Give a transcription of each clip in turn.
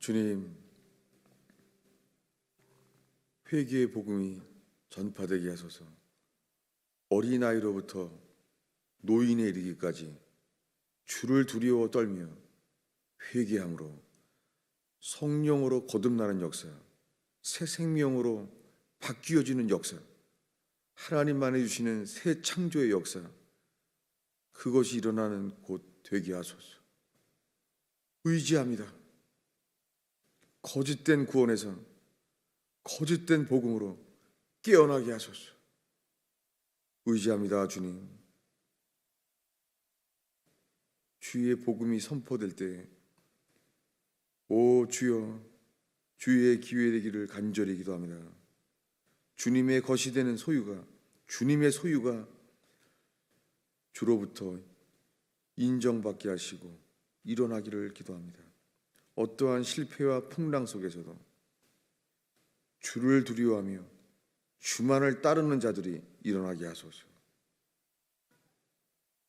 주님, 회개의 복음이 전파되게 하소서. 어린아이로부터 노인에 이르기까지 주를 두려워 떨며 회개함으로 성령으로 거듭나는 역사, 새 생명으로 바뀌어지는 역사, 하나님만이 주시는 새 창조의 역사, 그것이 일어나는 곳 되게 하소서. 의지합니다. 거짓된 구원에서 거짓된 복음으로 깨어나게 하소서. 의지합니다, 주님. 주의 복음이 선포될 때, 오 주여, 주의 기회 되기를 간절히 기도합니다. 주님의 것이 되는 소유가, 주님의 소유가 주로부터 인정받게 하시고 일어나기를 기도합니다. 어떠한 실패와 풍랑 속에서도 주를 두려워하며 주만을 따르는 자들이 일어나게 하소서.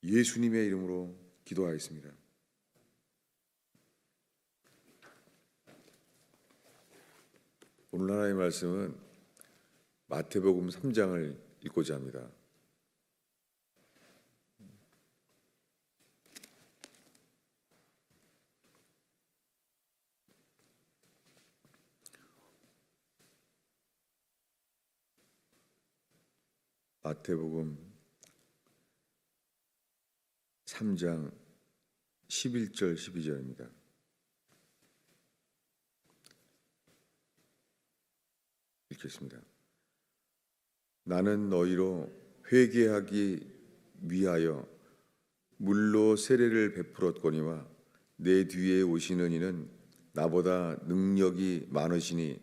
예수님의 이름으로 기도하였습니다. 오늘 하나님의 말씀은 마태복음 3장을 읽고자 합니다. 마태복음 3장 11절 12절입니다. 읽겠습니다. 나는 너희로 회개하기 위하여 물로 세례를 베풀었거니와 내 뒤에 오시는 이는 나보다 능력이 많으시니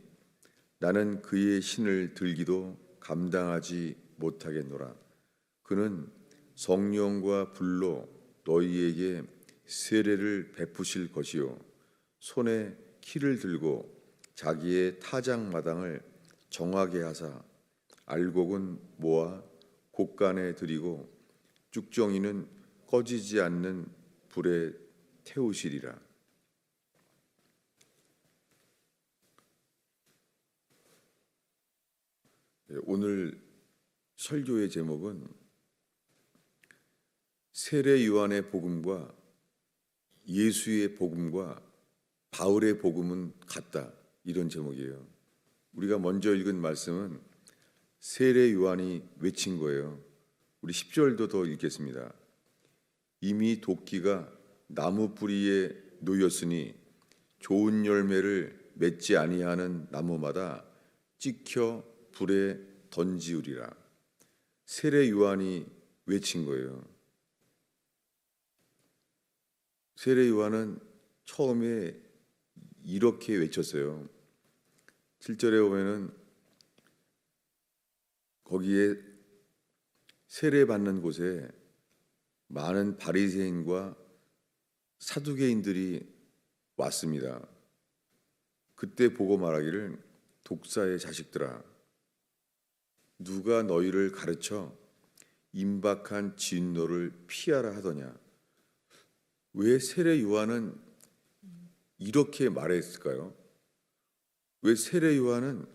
나는 그의 신을 들기도 감당하지 못하겠노라. 그는 성령과 불로 너희에게 세례를 베푸실 것이요 손에 키를 들고 자기의 타작마당을 정하게 하사 알곡은 모아 곡간에 들이고 쭉정이는 꺼지지 않는 불에 태우시리라. 오늘 설교의 제목은 세례 요한의 복음과 예수의 복음과 바울의 복음은 같다, 이런 제목이에요. 우리가 먼저 읽은 말씀은 세례 요한이 외친 거예요. 우리 10절도 더 읽겠습니다. 이미 도끼가 나무 뿌리에 놓였으니 좋은 열매를 맺지 아니하는 나무마다 찍혀 불에 던지우리라. 세례 요한이 외친 거예요. 세례 요한은 처음에 이렇게 외쳤어요. 7절에 보면은 거기에 세례 받는 곳에 많은 바리새인과 사두개인들이 왔습니다. 그때 보고 말하기를 독사의 자식들아, 누가 너희를 가르쳐 임박한 진노를 피하라 하더냐. 왜 세례 요한은 이렇게 말했을까요? 왜 세례 요한은,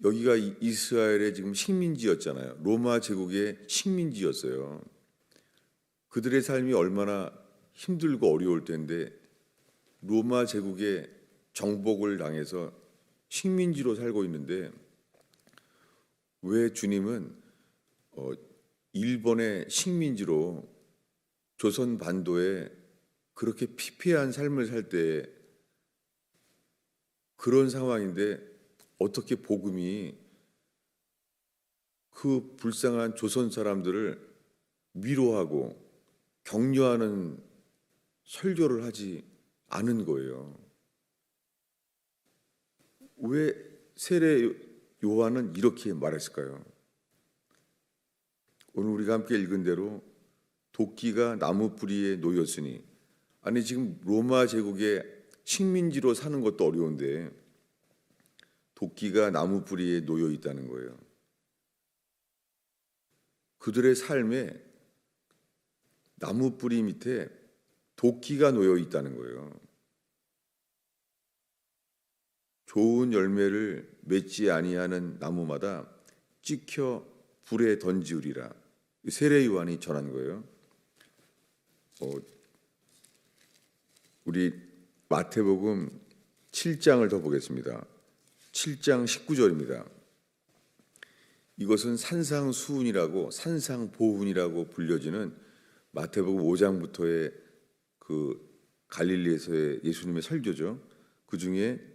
여기가 이스라엘의 지금 식민지였잖아요. 로마 제국의 식민지였어요. 그들의 삶이 얼마나 힘들고 어려울 텐데 로마 제국의 정복을 당해서 식민지로 살고 있는데 왜 주님은 일본의 식민지로 조선 반도에 그렇게 피폐한 삶을 살 때 그런 상황인데 어떻게 복음이 그 불쌍한 조선 사람들을 위로하고 격려하는 설교를 하지 않은 거예요. 왜 세례 요한은 이렇게 말했을까요? 오늘 우리가 함께 읽은 대로 도끼가 나무 뿌리에 놓였으니, 아니 지금 로마 제국의 식민지로 사는 것도 어려운데 도끼가 나무 뿌리에 놓여 있다는 거예요. 그들의 삶에 나무 뿌리 밑에 도끼가 놓여 있다는 거예요. 좋은 열매를 맺지 아니하는 나무마다 찍혀 불에 던지우리라. 세례 요한이 전한 거예요. 우리 마태복음 7장을 더 보겠습니다. 7장 19절입니다. 이것은 산상수훈이라고 산상보훈이라고 불려지는 마태복음 5장부터의 그 갈릴리에서의 예수님의 설교죠. 그 중에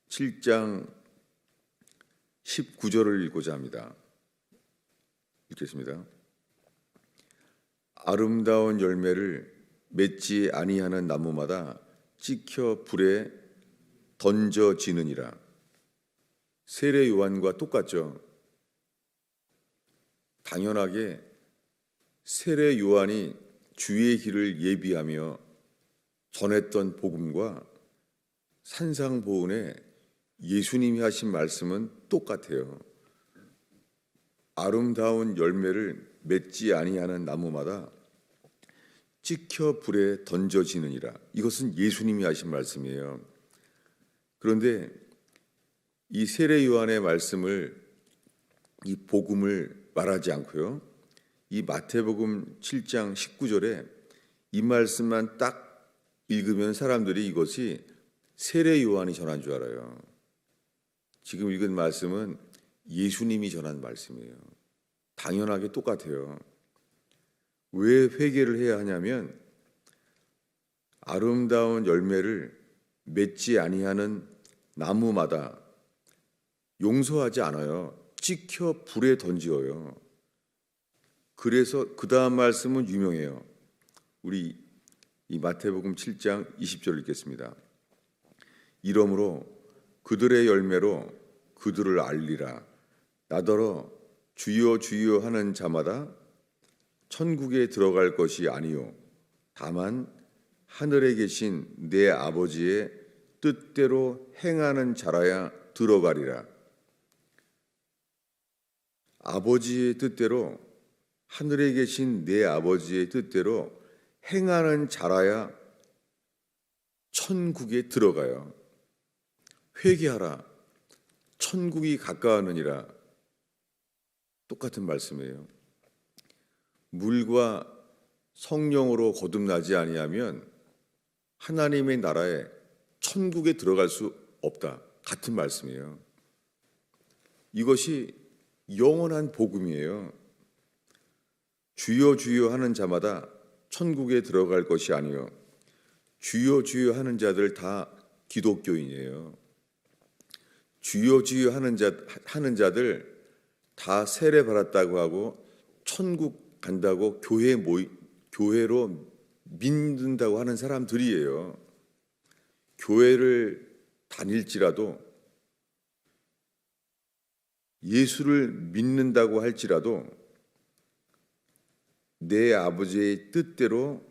7장 19절을 읽고자 합니다. 읽겠습니다. 아름다운 열매를 맺지 아니하는 나무마다 찍혀 불에 던져지느니라. 세례 요한과 똑같죠. 당연하게 세례 요한이 주의 길을 예비하며 전했던 복음과 산상보훈의 예수님이 하신 말씀은 똑같아요. 아름다운 열매를 맺지 아니하는 나무마다 찍혀 불에 던져지느니라. 이것은 예수님이 하신 말씀이에요. 그런데 이 세례 요한의 말씀을, 이 복음을 말하지 않고요, 이 마태복음 7장 19절에 이 말씀만 딱 읽으면 사람들이 이것이 세례 요한이 전한 줄 알아요. 지금 읽은 말씀은 예수님이 전한 말씀이에요. 당연하게 똑같아요. 왜 회개를 해야 하냐면 아름다운 열매를 맺지 아니하는 나무마다 용서하지 않아요. 찍혀 불에 던지어요. 그래서 그 다음 말씀은 유명해요. 우리 이 마태복음 7장 20절 읽겠습니다. 이러므로 그들의 열매로 그들을 알리라. 나더러 주여 주여 하는 자마다 천국에 들어갈 것이 아니요 다만 하늘에 계신 내 아버지의 뜻대로 행하는 자라야 들어가리라. 아버지의 뜻대로, 하늘에 계신 내 아버지의 뜻대로 행하는 자라야 천국에 들어가요. 회개하라. 천국이 가까우느니라. 똑같은 말씀이에요. 물과 성령으로 거듭나지 아니하면 하나님의 나라에 천국에 들어갈 수 없다. 같은 말씀이에요. 이것이 영원한 복음이에요. 주여 주여 하는 자마다 천국에 들어갈 것이 아니요 주여 주여 하는 자들 다 기독교인이에요. 주여 주여 하는 자들 다 세례 받았다고 하고 천국 간다고 교회로 믿는다고 하는 사람들이에요. 교회를 다닐지라도 예수를 믿는다고 할지라도 내 아버지의 뜻대로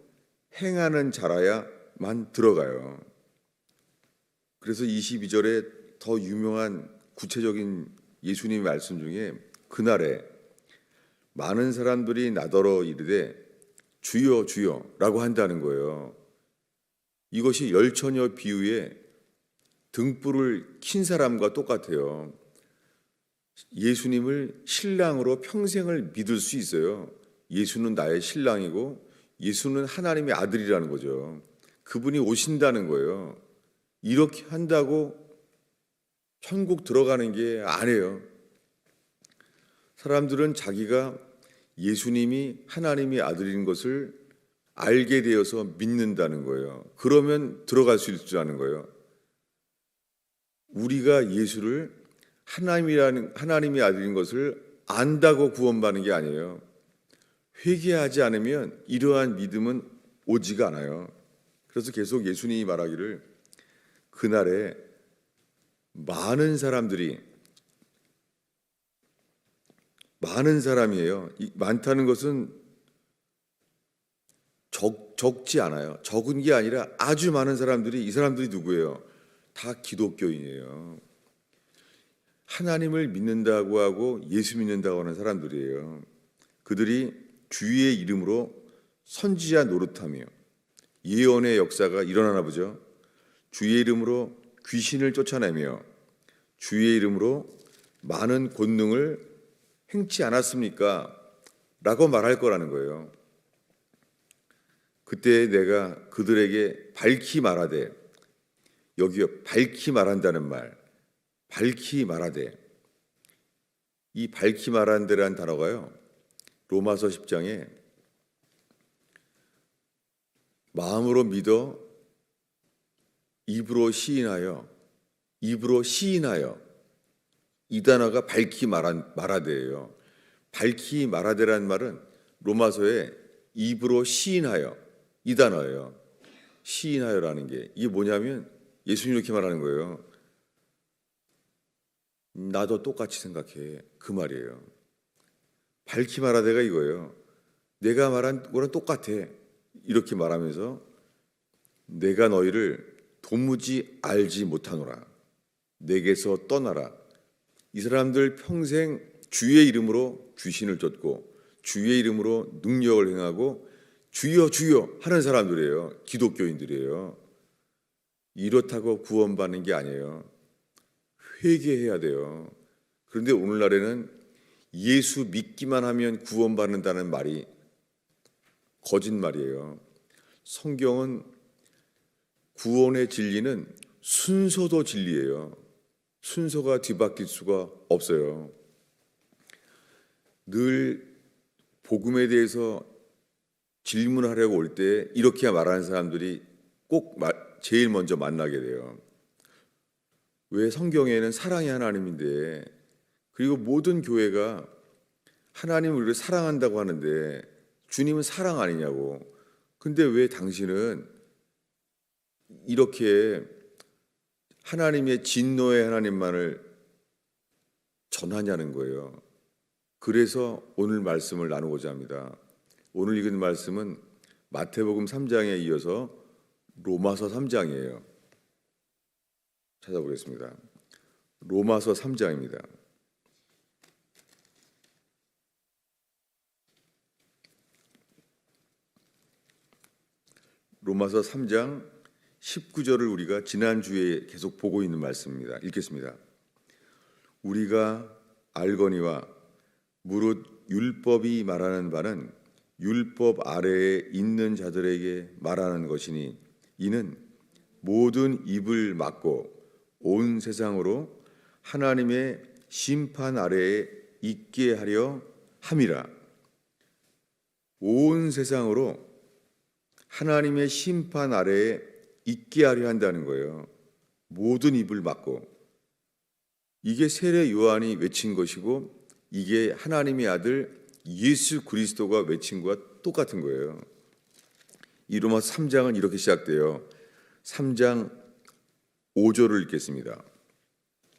행하는 자라야만 들어가요. 그래서 22절에 더 유명한 구체적인 예수님의 말씀 중에 그날에 많은 사람들이 나더러 이르되 주여 주여 라고 한다는 거예요. 이것이 열처녀 비유의 등불을 킨 사람과 똑같아요. 예수님을 신랑으로 평생을 믿을 수 있어요. 예수는 나의 신랑이고 예수는 하나님의 아들이라는 거죠. 그분이 오신다는 거예요. 이렇게 한다고 천국 들어가는 게 아니에요. 사람들은 자기가 예수님이 하나님의 아들인 것을 알게 되어서 믿는다는 거예요. 그러면 들어갈 수 있다는 거예요. 우리가 예수를 하나님의 아들인 것을 안다고 구원받는 게 아니에요. 회개하지 않으면 이러한 믿음은 오지가 않아요. 그래서 계속 예수님이 말하기를 그날에 많은 사람이에요. 많다는 것은 적지 않아요. 적은 게 아니라 아주 많은 사람들이, 이 사람들이 누구예요? 다 기독교인이에요. 하나님을 믿는다고 하고 예수 믿는다고 하는 사람들이에요. 그들이 주의 이름으로 선지자 노릇하며 예언의 역사가 일어나나 보죠. 주의 이름으로 귀신을 쫓아내며 주의 이름으로 많은 권능을 행치 않았습니까? 라고 말할 거라는 거예요. 그때 내가 그들에게 밝히 말하되, 여기요, 밝히 말한다는 말, 밝히 말하되, 이 밝히 말한다라는 단어가요, 로마서 10장에 마음으로 믿어 입으로 시인하여 이 단어가 밝히 말하되예요. 밝히 말하되라는 말은 로마서에 입으로 시인하여 이 단어예요. 시인하여라는 게 이게 뭐냐면 예수님 이렇게 말하는 거예요. 나도 똑같이 생각해. 그 말이에요. 밝히 말하되가 이거예요. 내가 말한 거랑 똑같아. 이렇게 말하면서 내가 너희를 도무지 알지 못하노라. 내게서 떠나라. 이 사람들 평생 주의 이름으로 귀신을 쫓고 주의 이름으로 능력을 행하고 주여 주여 하는 사람들이에요. 기독교인들이에요. 이렇다고 구원받는 게 아니에요. 회개해야 돼요. 그런데 오늘날에는 예수 믿기만 하면 구원받는다는 말이 거짓말이에요. 성경은 구원의 진리는 순서도 진리예요. 순서가 뒤바뀔 수가 없어요. 늘 복음에 대해서 질문하려고 올 때 이렇게 말하는 사람들이 꼭 제일 먼저 만나게 돼요. 왜 성경에는 사랑이 하나님인데, 그리고 모든 교회가 하나님을 우리를 사랑한다고 하는데 주님은 사랑 아니냐고. 근데 왜 당신은 이렇게 하나님의 진노의 하나님만을 전하냐는 거예요. 그래서 오늘 말씀을 나누고자 합니다. 오늘 읽은 말씀은 마태복음 3장에 이어서 로마서 3장이에요. 찾아보겠습니다. 로마서 3장입니다. 로마서 3장 19절을 우리가 지난주에 계속 보고 있는 말씀입니다. 읽겠습니다. 우리가 알거니와 무릇 율법이 말하는 바는 율법 아래에 있는 자들에게 말하는 것이니 이는 모든 입을 막고 온 세상으로 하나님의 심판 아래에 있게 하려 함이라. 온 세상으로 하나님의 심판 아래에 있게 하려 한다는 거예요. 모든 입을 막고. 이게 세례 요한이 외친 것이고 이게 하나님의 아들 예수 그리스도가 외친 것과 똑같은 거예요. 이 로마서 3장은 이렇게 시작돼요. 3장 5절을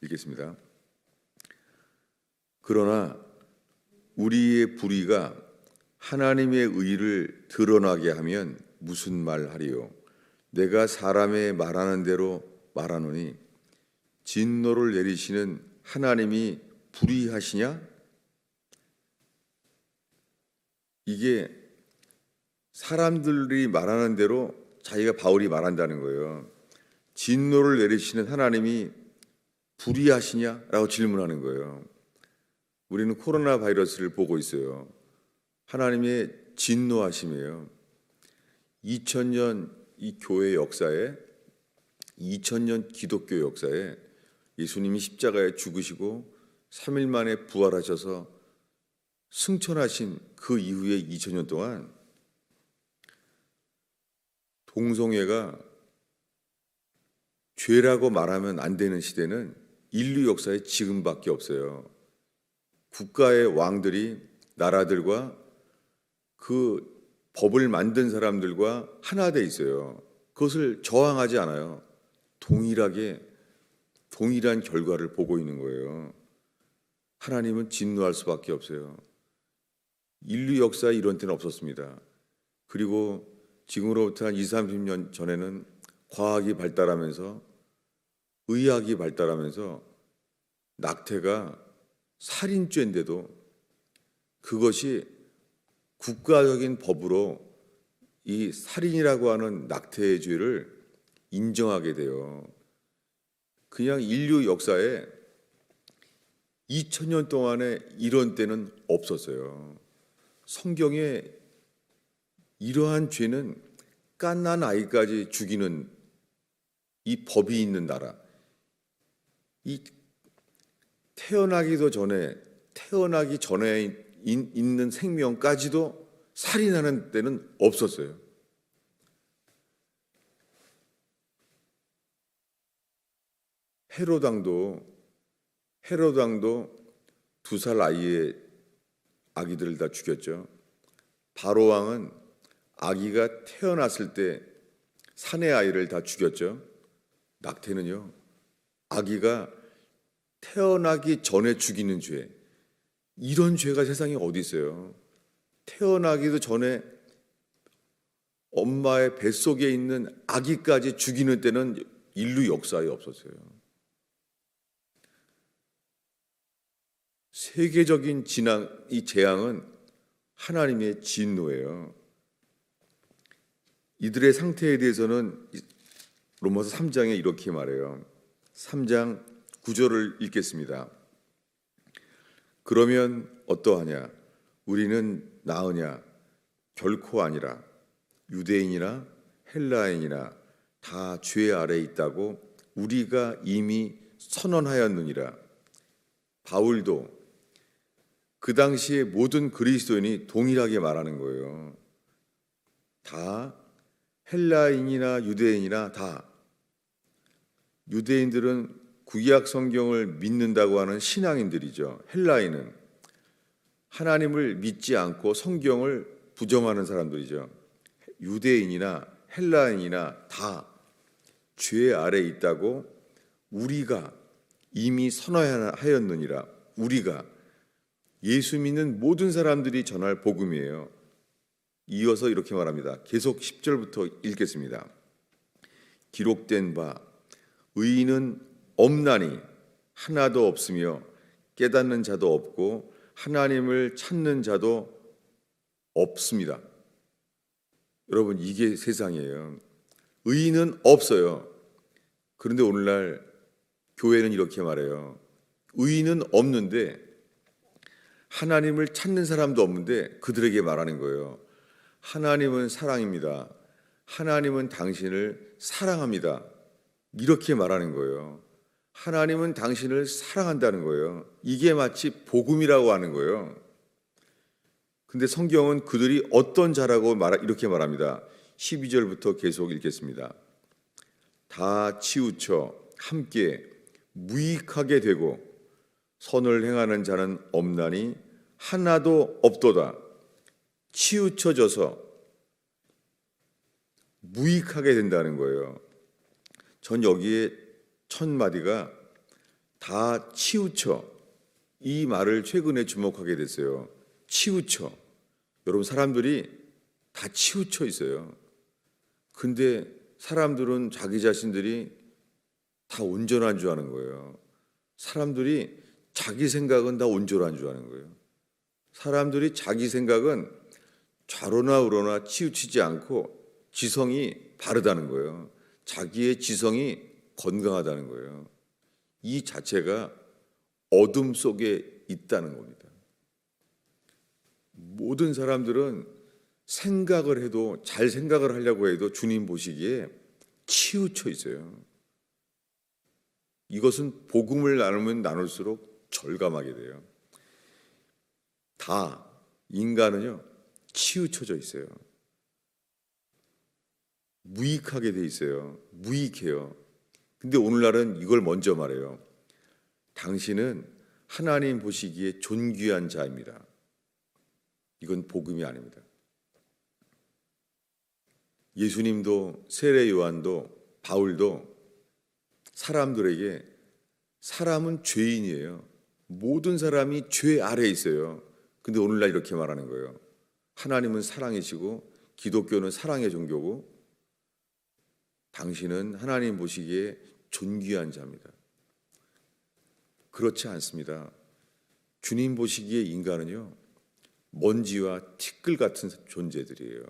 읽겠습니다. 그러나 우리의 불의가 하나님의 의를 드러나게 하면 무슨 말하리요? 내가 사람의 말하는 대로 말하노니 진노를 내리시는 하나님이 불의하시냐? 이게 사람들이 말하는 대로 자기가 바울이 말한다는 거예요. 진노를 내리시는 하나님이 불의하시냐라고 질문하는 거예요. 우리는 코로나 바이러스를 보고 있어요. 하나님의 진노하심이에요. 2000년 이 교회 역사에 2000년 기독교 역사에 예수님이 십자가에 죽으시고 3일 만에 부활하셔서 승천하신 그 이후에 2000년 동안 동성애가 죄라고 말하면 안 되는 시대는 인류 역사에 지금밖에 없어요. 국가의 왕들이 나라들과 그 법을 만든 사람들과 하나 돼 있어요. 그것을 저항하지 않아요. 동일한 결과를 보고 있는 거예요. 하나님은 진노할 수밖에 없어요. 인류 역사에 이런 때는 없었습니다. 그리고 지금으로부터 한 20, 30년 전에는 과학이 발달하면서 의학이 발달하면서 낙태가 살인죄인데도 그것이 국가적인 법으로 이 살인이라고 하는 낙태의 죄를 인정하게 돼요. 그냥 인류 역사에 2000년 동안에 이런 때는 없었어요. 성경에 이러한 죄는 갓난 아이까지 죽이는 이 법이 있는 나라, 이 태어나기 전에 있는 생명까지도 살인하는 때는 없었어요. 헤롯 왕도 2살 아이의 아기들을 다 죽였죠. 바로 왕은 아기가 태어났을 때 사내 아이를 다 죽였죠. 낙태는요, 아기가 태어나기 전에 죽이는 죄, 이런 죄가 세상에 어디 있어요? 태어나기도 전에 엄마의 뱃속에 있는 아기까지 죽이는 때는 인류 역사에 없었어요. 세계적인 이 재앙은 하나님의 진노예요. 이들의 상태에 대해서는 로마서 3장에 이렇게 말해요. 3장 9절을 읽겠습니다. 그러면 어떠하냐? 우리는 나으냐? 결코 아니라. 유대인이나 헬라인이나 다 죄 아래에 있다고 우리가 이미 선언하였느니라. 바울도 그 당시에 모든 그리스도인이 동일하게 말하는 거예요. 다 헬라인이나 유대인이나 다. 유대인들은 구약 성경을 믿는다고 하는 신앙인들이죠. 헬라인은 하나님을 믿지 않고 성경을 부정하는 사람들이죠. 유대인이나 헬라인이나 다 죄 아래에 있다고 우리가 이미 선언하였느니라. 우리가, 예수 믿는 모든 사람들이 전할 복음이에요. 이어서 이렇게 말합니다. 계속 10절부터 읽겠습니다. 기록된 바 의인은 없나니 하나도 없으며 깨닫는 자도 없고 하나님을 찾는 자도 없습니다. 여러분, 이게 세상이에요. 의인은 없어요. 그런데 오늘날 교회는 이렇게 말해요. 의인은 없는데 하나님을 찾는 사람도 없는데 그들에게 말하는 거예요. 하나님은 사랑입니다. 하나님은 당신을 사랑합니다. 이렇게 말하는 거예요. 하나님은 당신을 사랑한다는 거예요. 이게 마치 복음이라고 하는 거예요. 근데 성경은 그들이 어떤 자라고 이렇게 말합니다. 12절부터 계속 읽겠습니다. 다 치우쳐 함께 무익하게 되고 선을 행하는 자는 없나니 하나도 없도다. 치우쳐져서 무익하게 된다는 거예요. 전 여기에 첫 마디가 다 치우쳐, 이 말을 최근에 주목하게 됐어요. 치우쳐. 여러분, 사람들이 다 치우쳐 있어요. 근데 사람들은 자기 자신들이 다 온전한 줄 아는 거예요. 사람들이 자기 생각은 다 온전한 줄 아는 거예요. 사람들이 자기 생각은 좌로나 우로나 치우치지 않고 지성이 바르다는 거예요. 자기의 지성이 건강하다는 거예요. 이 자체가 어둠 속에 있다는 겁니다. 모든 사람들은 생각을 해도, 잘 생각을 하려고 해도 주님 보시기에 치우쳐 있어요. 이것은 복음을 나누면 나눌수록 절감하게 돼요. 다 인간은요, 치우쳐져 있어요. 무익하게 돼 있어요. 무익해요. 근데 오늘날은 이걸 먼저 말해요. 당신은 하나님 보시기에 존귀한 자입니다. 이건 복음이 아닙니다. 예수님도, 세례 요한도, 바울도 사람들에게, 사람은 죄인이에요. 모든 사람이 죄 아래에 있어요. 근데 오늘날 이렇게 말하는 거예요. 하나님은 사랑이시고 기독교는 사랑의 종교고 당신은 하나님 보시기에 존귀한 자입니다. 그렇지 않습니다. 주님 보시기에 인간은요, 먼지와 티끌 같은 존재들이에요.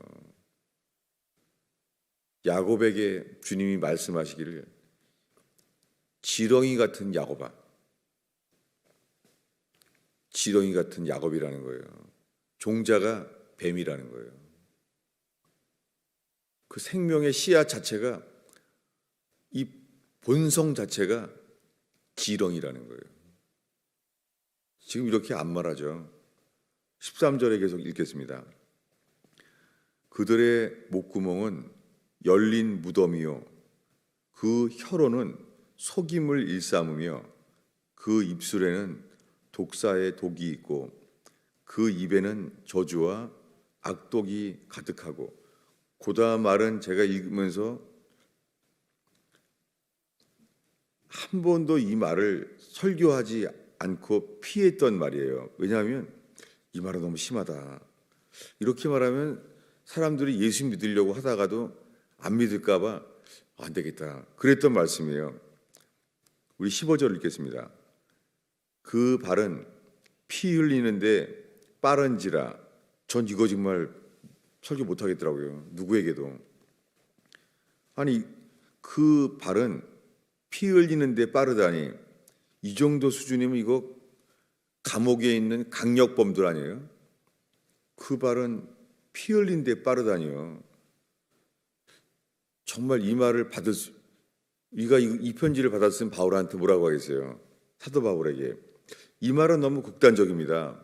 야곱에게 주님이 말씀하시기를 지렁이 같은 야곱아, 지렁이 같은 야곱이라는 거예요. 종자가 뱀이라는 거예요. 그 생명의 씨앗 자체가, 이 본성 자체가 지렁이라는 거예요. 지금 이렇게 안 말하죠. 13절에 계속 읽겠습니다. 그들의 목구멍은 열린 무덤이요 그 혀로는 속임을 일삼으며 그 입술에는 독사의 독이 있고 그 입에는 저주와 악독이 가득하고. 고다음 말은 제가 읽으면서 한 번도 이 말을 설교하지 않고 피했던 말이에요. 왜냐하면 이 말은 너무 심하다. 이렇게 말하면 사람들이 예수 믿으려고 하다가도 안 믿을까 봐 안 되겠다. 그랬던 말씀이에요. 우리 15절 읽겠습니다. 그 발은 피 흘리는데 빠른지라. 전 이거 정말 설교 못 하겠더라고요. 누구에게도. 아니, 그 발은 피 흘리는데 빠르다니. 이 정도 수준이면 이거 감옥에 있는 강력범들 아니에요? 그 발은 피 흘리는데 빠르다니요. 정말 이 말을 우리가 이 편지를 받았으면 바울한테 뭐라고 하겠어요? 사도 바울에게. 이 말은 너무 극단적입니다.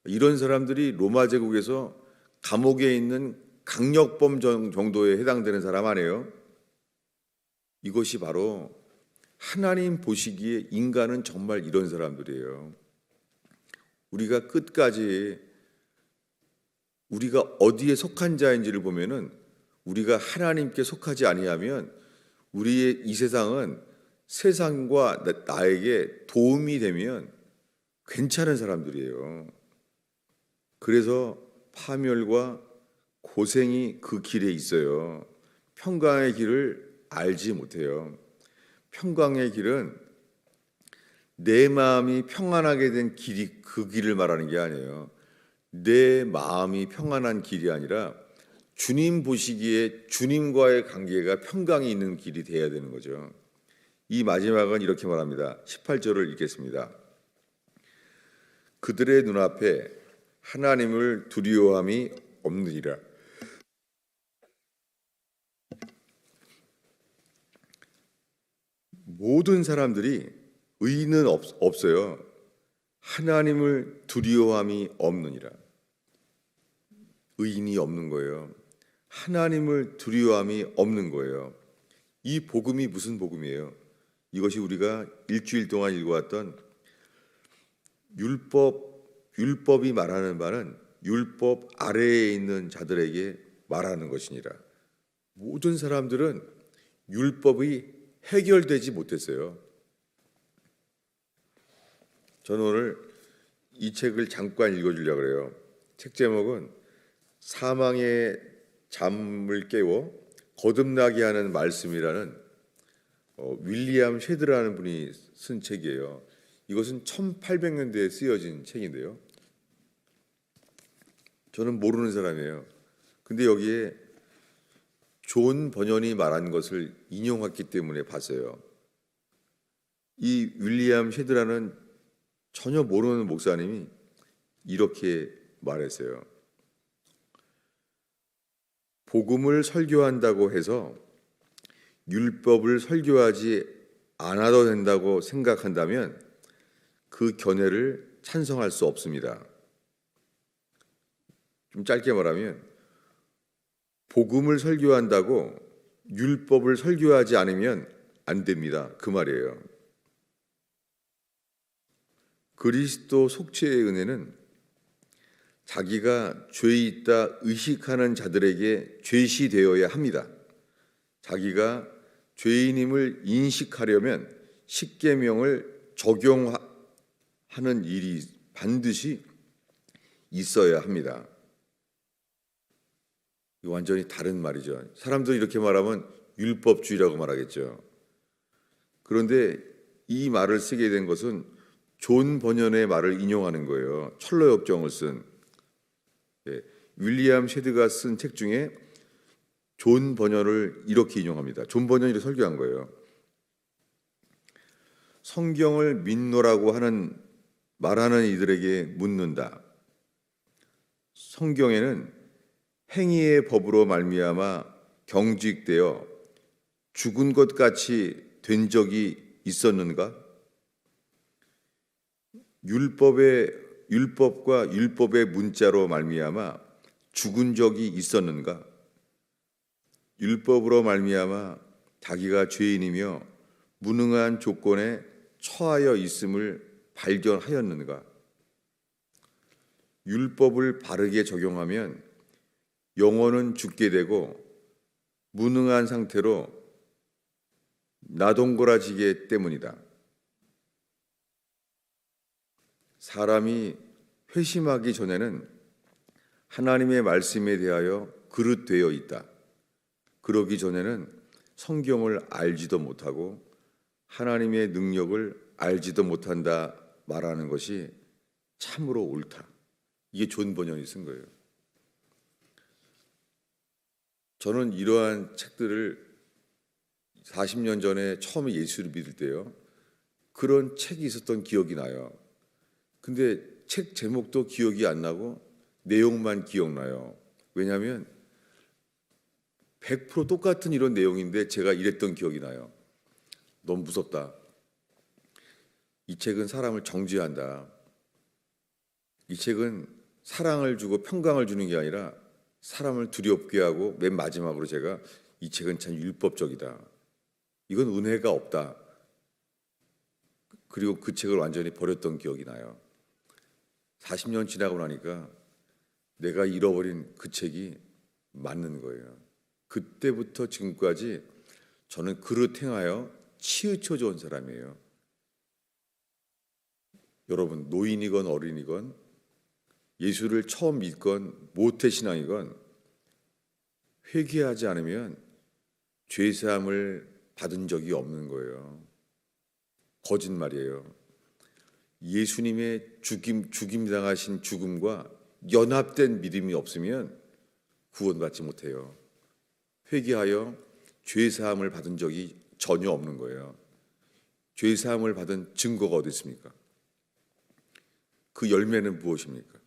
이런 사람들이 로마 제국에서 감옥에 있는 강력범 정도에 해당되는 사람 아니에요? 이것이 바로 하나님 보시기에 인간은 정말 이런 사람들이에요. 우리가 끝까지 우리가 어디에 속한 자인지를 보면은 우리가 하나님께 속하지 아니하면 우리의 이 세상은 세상과 나에게 도움이 되면 괜찮은 사람들이에요. 그래서 파멸과 고생이 그 길에 있어요. 평강의 길을 알지 못해요. 평강의 길은 내 마음이 평안하게 된 길이 그 길을 말하는 게 아니에요. 내 마음이 평안한 길이 아니라 주님 보시기에 주님과의 관계가 평강이 있는 길이 돼야 되는 거죠. 이 마지막은 이렇게 말합니다. 18절을 읽겠습니다. 그들의 눈앞에 하나님을 두려워함이 없느니라. 모든 사람들이 의인은 없어요. 하나님을 두려워함이 없느니라. 의인이 없는 거예요. 하나님을 두려워함이 없는 거예요. 이 복음이 무슨 복음이에요? 이것이 우리가 일주일 동안 읽어왔던 율법이 말하는 바는 율법 아래에 있는 자들에게 말하는 것이니라. 모든 사람들은 율법이 해결되지 못했어요. 저는 오늘 이 책을 잠깐 읽어주려고 그래요. 책 제목은 사망의 잠을 깨워 거듭나게 하는 말씀이라는 윌리엄 쉐드라는 분이 쓴 책이에요. 이것은 1800년대에 쓰여진 책인데요. 저는 모르는 사람이에요. 근데 여기에 존 버년이 말한 것을 인용했기 때문에 봤어요. 이 윌리엄 쉐드라는 전혀 모르는 목사님이 이렇게 말했어요. 복음을 설교한다고 해서 율법을 설교하지 않아도 된다고 생각한다면 그 견해를 찬성할 수 없습니다. 좀 짧게 말하면 복음을 설교한다고 율법을 설교하지 않으면 안 됩니다. 그 말이에요. 그리스도 속죄의 은혜는 자기가 죄에 있다 의식하는 자들에게 죄시되어야 합니다. 자기가 죄인임을 인식하려면 십계명을 적용하는 일이 반드시 있어야 합니다. 완전히 다른 말이죠. 사람들이 이렇게 말하면 율법주의라고 말하겠죠. 그런데 이 말을 쓰게 된 것은 존 버년의 말을 인용하는 거예요. 철로역정을 쓴 윌리엄 쉐드가 쓴 책 중에 존 버년을 이렇게 인용합니다. 존 버년이 설교한 거예요. 성경을 믿노라고 말하는 이들에게 묻는다. 성경에는 행위의 법으로 말미암아 경직되어 죽은 것 같이 된 적이 있었는가? 율법과 율법의 문자로 말미암아 죽은 적이 있었는가? 율법으로 말미암아 자기가 죄인이며 무능한 조건에 처하여 있음을 발견하였는가? 율법을 바르게 적용하면 영혼은 죽게 되고 무능한 상태로 나동거라지기 때문이다. 사람이 회심하기 전에는 하나님의 말씀에 대하여 그릇되어 있다. 그러기 전에는 성경을 알지도 못하고 하나님의 능력을 알지도 못한다 말하는 것이 참으로 옳다. 이게 존 번연이 쓴 거예요. 저는 이러한 책들을 40년 전에 처음에 예수를 믿을 때요, 그런 책이 있었던 기억이 나요. 근데 책 제목도 기억이 안 나고 내용만 기억나요. 왜냐하면 100% 똑같은 이런 내용인데 제가 이랬던 기억이 나요. 너무 무섭다. 이 책은 사람을 정죄한다. 이 책은 사랑을 주고 평강을 주는 게 아니라 사람을 두렵게 하고, 맨 마지막으로 제가 이 책은 참 율법적이다. 이건 은혜가 없다. 그리고 그 책을 완전히 버렸던 기억이 나요. 40년 지나고 나니까 내가 잃어버린 그 책이 맞는 거예요. 그때부터 지금까지 저는 그릇 행하여 치우쳐져 온 사람이에요. 여러분, 노인이건 어린이건 예수를 처음 믿건 모태신앙이건 회개하지 않으면 죄사함을 받은 적이 없는 거예요. 거짓말이에요. 예수님의 죽임당하신 죽음과 연합된 믿음이 없으면 구원받지 못해요. 회개하여 죄사함을 받은 적이 전혀 없는 거예요. 죄사함을 받은 증거가 어디 있습니까? 그 열매는 무엇입니까?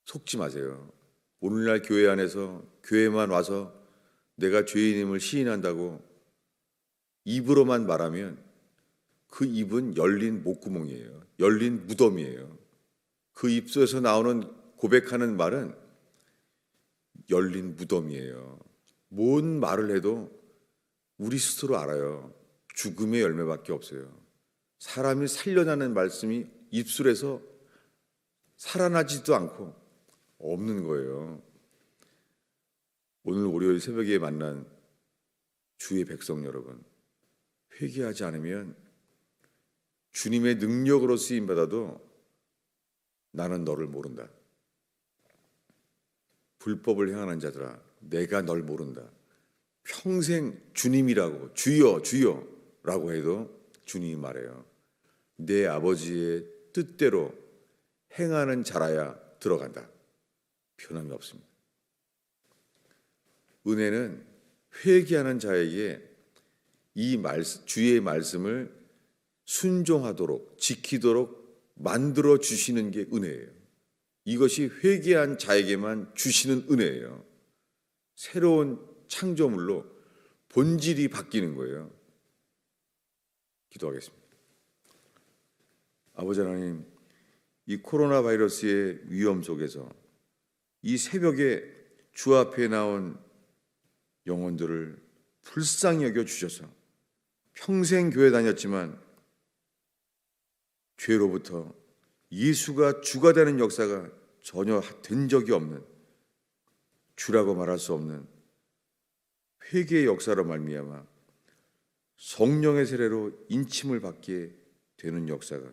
속지 마세요. 오늘날 교회 안에서 교회만 와서 내가 죄인임을 시인한다고 입으로만 말하면 그 입은 열린 목구멍이에요. 열린 무덤이에요. 그 입술에서 나오는 고백하는 말은 열린 무덤이에요. 뭔 말을 해도 우리 스스로 알아요. 죽음의 열매밖에 없어요. 사람이 살려나는 말씀이 입술에서 살아나지도 않고 없는 거예요. 오늘 월요일 새벽에 만난 주의 백성 여러분, 회개하지 않으면 주님의 능력으로 쓰임받아도 나는 너를 모른다. 불법을 행하는 자들아, 내가 널 모른다. 평생 주님이라고 주여 주여라고 해도 주님이 말해요. 내 아버지의 뜻대로 행하는 자라야 들어간다. 변함이 없습니다. 은혜는 회개하는 자에게 주의 말씀을 순종하도록 지키도록 만들어 주시는 게 은혜예요. 이것이 회개한 자에게만 주시는 은혜예요. 새로운 창조물로 본질이 바뀌는 거예요. 기도하겠습니다. 아버지 하나님, 이 코로나 바이러스의 위험 속에서 이 새벽에 주 앞에 나온 영혼들을 불쌍히 여겨 주셔서 평생 교회 다녔지만 죄로부터 예수가 주가 되는 역사가 전혀 된 적이 없는, 주라고 말할 수 없는 회개의 역사로 말미암아 성령의 세례로 인침을 받게 되는 역사가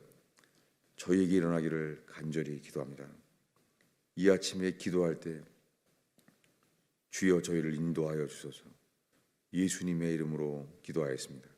저희에게 일어나기를 간절히 기도합니다. 이 아침에 기도할 때 주여 저희를 인도하여 주소서. 예수님의 이름으로 기도하였습니다.